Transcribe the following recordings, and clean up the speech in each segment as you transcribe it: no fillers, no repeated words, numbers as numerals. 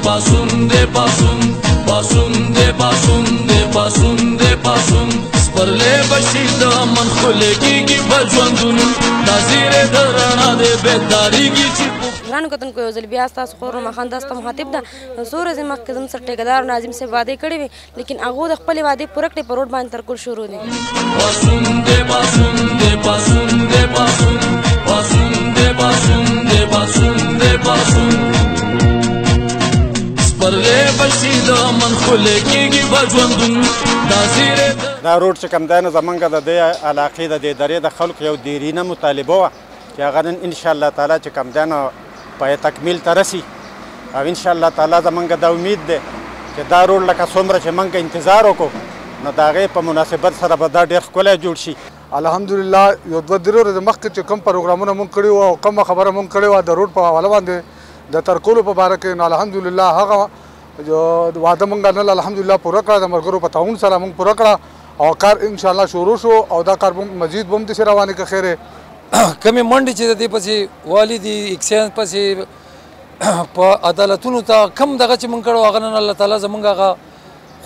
پاسون دے پاسون پاسون دے پاسون دے پاسون دے پاسون سپرلے بشی د من خلګي بجوندون نظیر درنا دے بیداری کی ګرانو کتونکو یو ځل بیا ستاسو خور رحمه دا ستاسو مخاطب ده څو ورځې مخکې زموږ سره ټیکهدار ناظم صاحب وعدې کړې وې لیکن هغو د خپلې وعدې پوره کړې په روډ باندې ترکول شروع دي پاسون دے پاسون دے پاسون دے پاسون پاسون دے پاسون دے پاسون دے پاسون سپرلې بشي د من خلګي بجوندون نظیر دا روډ چې کوم دی نو زمونږ د دې علاقې د دې درې د خلکو یو دیرینه مطالبه وه چې هغه نن انشاءالله تعالی چې کوم دی نو پای تکمیل ته رسي او انشاءالله تعالی زمونږ دا امید دی چې دا روډ لکه څومره چې موږ انتظار وکړو نو د هغې په مناسبت سره به دا ډېر ښکلی جوړ شي الحمدلله یو دوه درې ورځې مخکې چې کوم پروګرامونه مونږ کړي وو او کومه خبره مونږ کړې وه د روډ په حواله باندې د ترکولو په باره کې نو الحمدلله هغه وعده مونږ نن الحمدلله پوره کړه د ملګرو په تعاون سره مونږ پوره کړه او کار انشاءالله شروع شو او دا کار مزید به هم داسې روانې که خیر کمې منډې چې د دې پسې والي دي اکسیانس پسې په عدالتونو ته کم دغه چې مونږ کړو هغه نن الله تعالی زمونږ هغه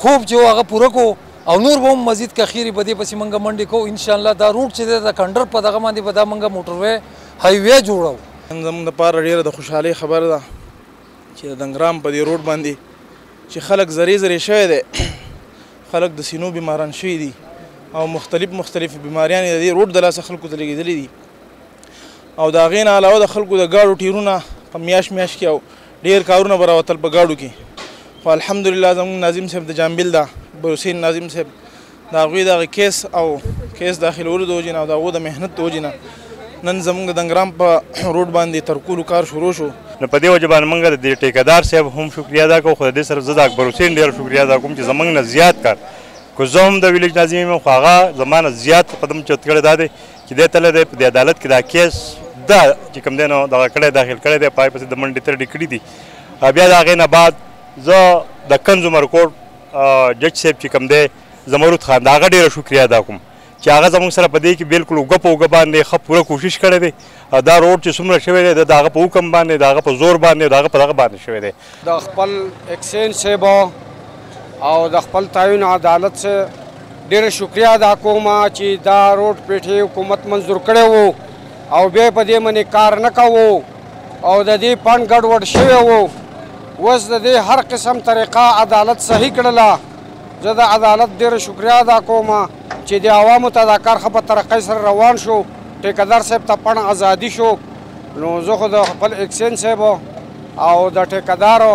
خوب چې و هغه پوره کړو او نور به هم مزید که خیرې په دې پسې مونږ منډې کوو انشاءالله دا روډ چې دی د کنډر په دغه باندې به دا مونږ موټروی هایوی جوړو زموږ دپاره ډېره د خوشحالۍ خبره ده چې د دنګرام په دې روډ باندې چې خلک زرې زرې شوی دی خلک د سینو بیماران شوي دي او مختلف بیماریانې د دې روډ د لاسه خلکو ته لګېدلې دي او د هغې نه علاوه د خلکو د ګاډو ټیرونه په میاشت کې او ډېر کارونه به راوتل په ګاډو کې خو الحمدلله زموږ ناظم صاحب د جامبیل ده بروسین ناظم صاحب د هغوی دغه کیس داخلولو د وجې نه او د هغو د محنت د وجې نه نن زموږ د دنګرام په روډ باندې ترکولو کار شروع شو نو په دې وجه باندې موږ د دې ټیکهدار صاحب هم شکریا ادا کوو خو د دې سره زه د اکبر حسین ډېر شکریا ادا کوم چې زموږ نه زیات کار که زه هم د ویلیج ناظم یم خو هغه زما نه زیات قدم چت کړی دا دی چې دی تللی دی په دې عدالت کې دا کیس دا چې کوم دی نو دغه کړی داخل کړی دی په هغې پسې د منډې ترډې کړي دي بیا د هغې نه بعد زه د کنز عمرکوټ جج صاحب چې کوم دی زمرود خان د هغه ډېره شکریا ادا کوم چې هغه زموږ سره په دې کې بالکل اوږه په اوږه باندې ښه پوره کوشش کړی دی دا روډ چې څومره شوی دی د هغه په حکم باندې د هغه په زور باندې د هغه په دغه باندې شوی دی د خپل اکسین صاحب او د خپل تعین عدالت سے ډېره شکریا ادا کوم چې دا روډ پیټې حکومت منظور کړی و او بیا په دې باندې کار نه کوو او د دې پڼ ګډوډ شوی و اوس د دې هر قسم طریقه عدالت صحیح کړله زه د عدالت ډېره شکریا ادا کوم چې د عوامو ته دا کار ښه په ترقۍ سره روان شو ټیکهدار صاحب ته پڼ ازادي شو نو زه خو د خپل اکسین صاحب او د ټیکهدار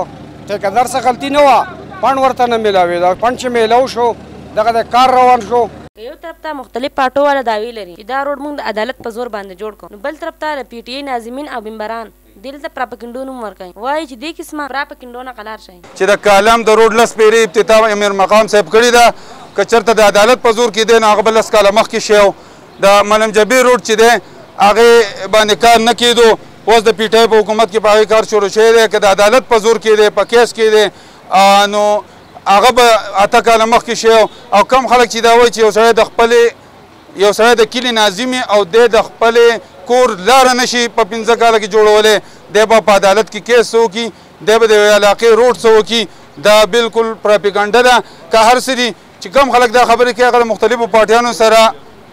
څه غلطي نه وه پڼ ورته نه میلاوېده پڼ چې میلاو شو دغه د کار روان شو یو طرف ته مختلف پارټو والا دعوی لري چې دا روډ موږ د عدالت په زور باندې جوړ کړو نو بل طرف ته د پی ټی ای ناظمین او ممبران دلته پراپګنډو نوم ورکوي وایي چې دې قسمه پراپګنډو نه قلار شي چې د کالم د روډ لس پیرې ابتدا امیر مقام صاحب کړې ده که چېرته د عدالت په زور کې دی نو هغه به لس کاله مخکې شی و د منم جبیر روډ چې دی هغې باندې کار نه کېدو اوس د پی ټی ای په حکومت کې په هغې کار شروع شوی دی که د عدالت په زور کې دی په کیس کې دی نو هغه به 8 کاله مخکې شی او کم خلک چې دا وایي چې یو سړی د کلي ناظم او دی د خپلې کور لاره نشي په 15 کاله کې جوړولی دی به په عدالت کې کیس څه وکړي دی به د یوې علاقې روډ څه وکړي دا بالکل پراپګنډه ده که هر څه دي چې کم خلک دا خبرې کوي هغه د مختلفو پارټیانو سره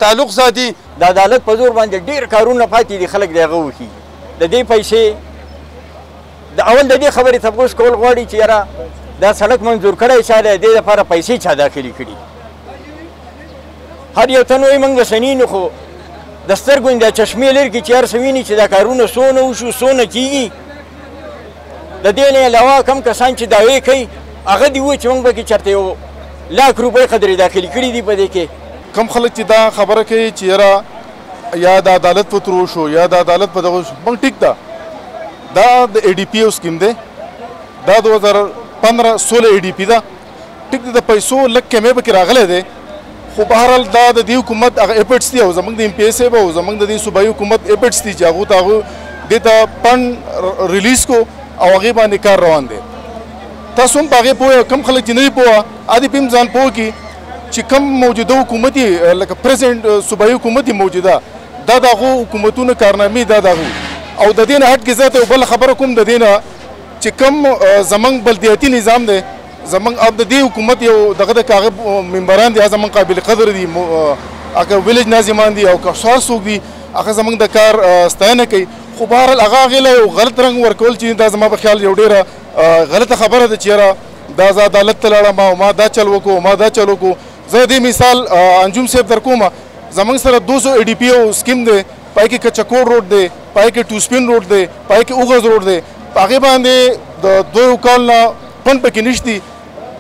تعلق ساتي د عدالت په زور باندې ډېر کارونه پاتې دي خلک د هغه وکړي د دې پیسې د اول د دې خبرې تپوس کول غواړي چې یاره دا سړک منظور کړی چا دی د دې لپاره پیسې چا داخلي کړي هر یو تن وایي موږ رسنینو خو د سترګو د چشمې لرې کې چې هر څه ویني چې دا کارونه څونه وشو څونه کېږي د دې نه علاوه کم کسان چې دعوې کوي هغه دې ووایي چې موږ به کې چېرته یو لاک روپۍ قدرې داخلي کړي دي په دې کې کم خلک چې دا خبره کوي چې یاره یا د عدالت په ترو شو یا د عدالت په دغه موږ ټیک ده دا د ای ډي پي یو سکیم دی دا 2015-16 ای ډي پي ده ټیک د پیسو لږ کمې پکې راغلی دی خو بهرحال دا د دې حکومت هغه ایپټس دي او زموږ د ایم پی ایس او زموږ د دې صوبایي حکومت ایپټس دي چې هغو ته هغه دې ته فنډ ریلیز کو او هغې باندې کار روان دی تاسو هم په هغې پوه کم خلک چې نه دي پوه ادې په هم ځان پوه کړي چې کم موجوده حکومت یې لکه پرزیډنټ صوبایي حکومت یې موجوده دا د هغو حکومتونو کارنامې دا د هغو او د دې نه هټ کې زه ته یو بله خبره کوم د دې نه چې کوم زمونږ بلدیاتي نظام دی زمونږ اب د دې حکومت یو دغه د هغه ممبران دي زمونږ قابل قدر دي هغه ویلیج ناظمان دي او که څوار څوک دي هغه زمونږ د کار ستاینه کوي خو بهرحال هغه هغې له یو غلط رنګ ورکول چې دا زما په خیال یو ډېره غلطه خبره ده چې یاره دا زه عدالت ته لاړم او ما دا چل وکړو ما دا چل وکړو زه دې مثال انجم صاحب در کومه زمونږ سره 200 ADPO سکیم دی پای کې کچکوړ روډ دی پای کې ټو سپین روډ دی پای کې اوغز روډ دی په هغې باندې د 2 کال نه پنډ پکې نشتي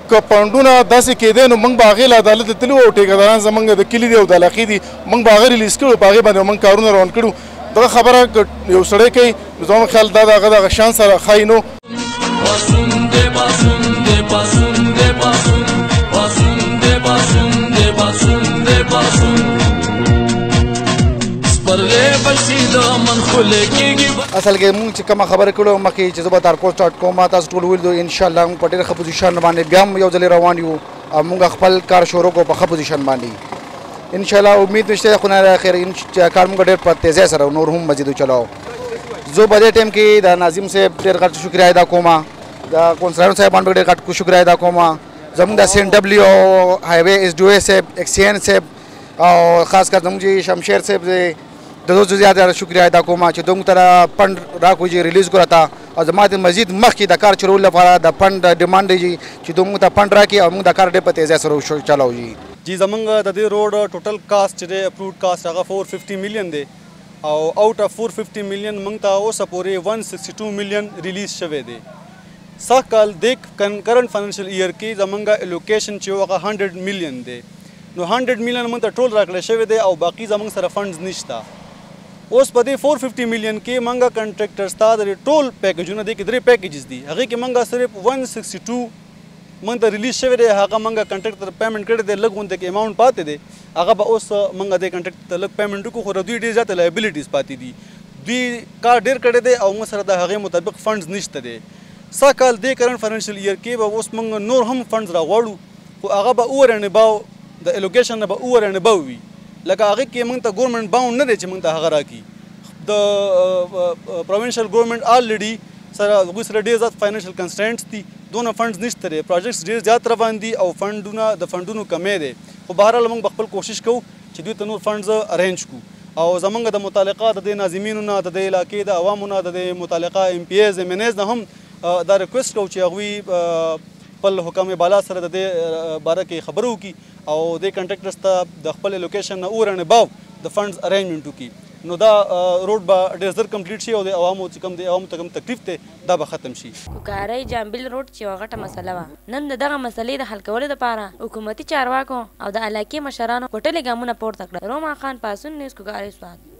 که پنډونه داسې کېدی نو موږ به هغې له عدالت ته تللي وو او ټیکهداران زموږ د کلي دي او د علاقې دي موږ به هغه ریلیز کړو په هغې باندې موږ کارونه روان کړو دغه خبره که یو سړی کوي نو زما خیال دا د هغه دغه شان سره ښایي نو اصل کې مونږ چې کومه خبره کړو مخکې چې زه به تارکو سټارټ کوم تاسو ټول ویل دو انشاءالله موږ په ډېره ښه پوزیشن باندې بیا هم یو ځلې روان یو او موږ خپل کار شروع کړو په ښه پوزیشن باندې انشاءالله امید نشته خو نه خیر کار موږ ډېر په تیزۍ سره نور هم مزید چلاو زه په دې ټایم کې د ناظم صاحب ډېر غټ شکریه ادا کوم د کونسلر صاحبان ډېر غټ شکریه ادا کوم زموږ د CNW او هایوے SDO صاحب XCN صاحب او خاص کر زموږ شمشیر صاحب د دوه زیاته شکریه ادا کوم چې دوی تر فند راکوي ریلیز کړتا او زما ته مزید مخکې د کار چلول لپاره د فند ډیمانډ دی چې دوی ته فند راکړي او موږ د کار ډېر په تیزۍ سره چلاو جی زمونږ د دې روډ ټوټل کاسټ چې دی اپروډ کاسټ هغه 450 میلیون دی او آوټ اف 450 میلیون موږ ته اوسه پورې 162 میلیون ریلیز شوی دی سږ کال د کرنټ فاینانشل ایئر کې زمونږ الوکیشن چې هغه 100 میلیون دی نو 100 میلیون موږ ته ټول راکړی شوی دی او باقي زمونږ سره فنډز نشته اوس په دې 450 میلیون کې موږ کنټریکټرز ته د ټول پیکیجونه دی کې 3 پیکیجز دي هغې کې موږ صرف 162 موږ ته ریلیز شوی دی هغه موږ کنټریکټر پیمنټ کړی دی لږ غونډه کې اماونټ پاتې دی هغه به اوس موږ د کنټریکټر ته لږ پیمنټ وکړو خو دوی ډېر زیاته لایبلیټیز پاتې دي دوی کار ډېر کړی دی او موږ سره د هغې مطابق فنډز نشته دی سږ کال د کرنټ فاینانشل ایئر کې به اوس موږ نور هم فنډز راغواړو خو هغه به اوور اینډ اباو د الوکیشن نه به اوور اینډ اباو وي لکه هغې کې موږ ته ګورنمنټ باونډ نه دی چې موږ ته هغه راکړي د پروینشل ګورنمنټ آلریډي سره هغوی سره ډېر زیات فاینانشل کنسټرینټس دي دونه فنډز نشته دی پروجیکټس ډېر زیات روان دي او د فنډونو کمی دی خو بهرحال موږ به خپل کوشش کوو چې دوی ته نور فنډز ارینج کړو او زمونږ د متعلقه د دې ناظمینو نه د دې علاقې د عوامو نه د دې متعلقه MPAs MNAs نه هم دا ریکویسټ کوو چې هغوی خپل حکام بالا سره د دې باره کې خبرې وکړي او دې کنټریکټرز ته د خپل لوکیشن نه اوور اینډ اباو د فنډز ارینجمنټ وکړي نو دا روډ به ډېر زر کمپلیټ شي او د عوامو چې کوم د عوامو ته کوم تکلیف دی دا به ختم شي کوکارۍ جامبل روډ چې یوه غټه مسله وه نن د دغه مسلې د حل کولو دپاره حکومتي چارواکو او د علاقې مشرانو ګټلې ګامونه پورته کړل روما خان پاسون نیوز کوکارۍ سوات